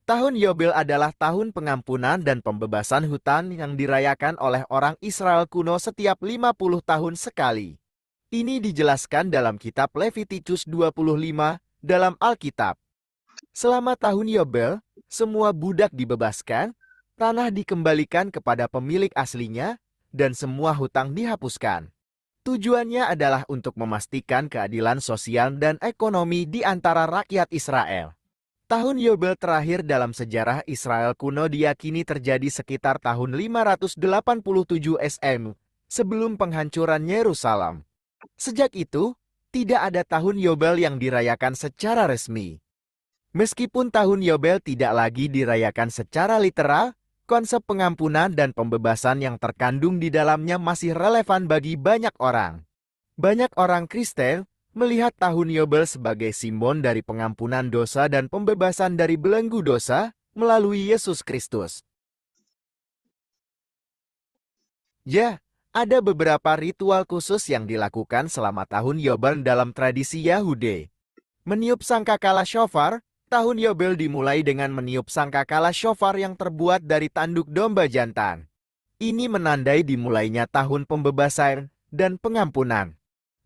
Tahun Yobel adalah tahun pengampunan dan pembebasan hutang yang dirayakan oleh orang Israel kuno setiap 50 tahun sekali. Ini dijelaskan dalam kitab Levitikus 25 dalam Alkitab. Selama tahun Yobel, semua budak dibebaskan, tanah dikembalikan kepada pemilik aslinya, dan semua hutang dihapuskan. Tujuannya adalah untuk memastikan keadilan sosial dan ekonomi di antara rakyat Israel. Tahun Yobel terakhir dalam sejarah Israel kuno diyakini terjadi sekitar tahun 587 SM, sebelum penghancuran Yerusalem. Sejak itu, tidak ada tahun Yobel yang dirayakan secara resmi. Meskipun tahun Yobel tidak lagi dirayakan secara literal, konsep pengampunan dan pembebasan yang terkandung di dalamnya masih relevan bagi banyak orang. Banyak orang Kristen melihat tahun Yobel sebagai simbol dari pengampunan dosa dan pembebasan dari belenggu dosa melalui Yesus Kristus. Ya, ada beberapa ritual khusus yang dilakukan selama tahun Yobel dalam tradisi Yahudi. Meniup sangkakala shofar, tahun Yobel dimulai dengan meniup sangkakala shofar yang terbuat dari tanduk domba jantan. Ini menandai dimulainya tahun pembebasan dan pengampunan.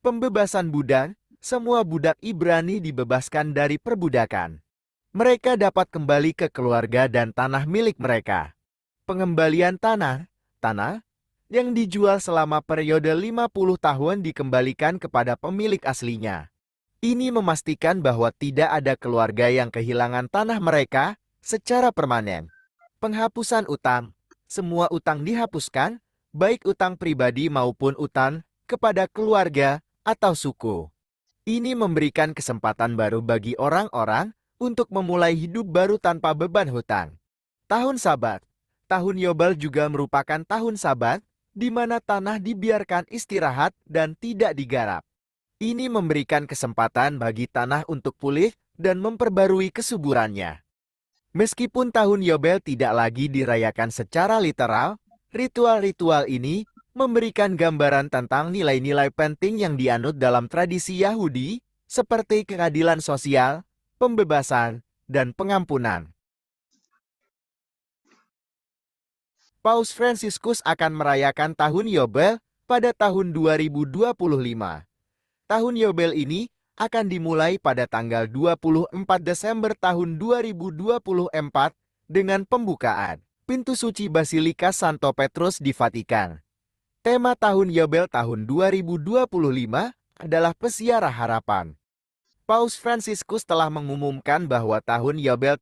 Pembebasan budak, semua budak Ibrani dibebaskan dari perbudakan. Mereka dapat kembali ke keluarga dan tanah milik mereka. Pengembalian tanah yang dijual selama periode 50 tahun dikembalikan kepada pemilik aslinya. Ini memastikan bahwa tidak ada keluarga yang kehilangan tanah mereka secara permanen. Penghapusan utang, semua utang dihapuskan, baik utang pribadi maupun utang kepada keluarga atau suku. Ini memberikan kesempatan baru bagi orang-orang untuk memulai hidup baru tanpa beban hutang. Tahun Sabat. Tahun Yobel juga merupakan tahun Sabat, di mana tanah dibiarkan istirahat dan tidak digarap. Ini memberikan kesempatan bagi tanah untuk pulih dan memperbarui kesuburannya. Meskipun tahun Yobel tidak lagi dirayakan secara literal, ritual-ritual ini memberikan gambaran tentang nilai-nilai penting yang dianut dalam tradisi Yahudi, seperti keadilan sosial, pembebasan, dan pengampunan. Paus Fransiskus akan merayakan tahun Yobel pada tahun 2025. Tahun Yobel ini akan dimulai pada tanggal 24 Desember tahun 2024 dengan pembukaan pintu suci Basilika Santo Petrus di Vatikan. Tema tahun Yobel tahun 2025 adalah Pesiara Harapan. Paus Fransiskus telah mengumumkan bahwa tahun Yobel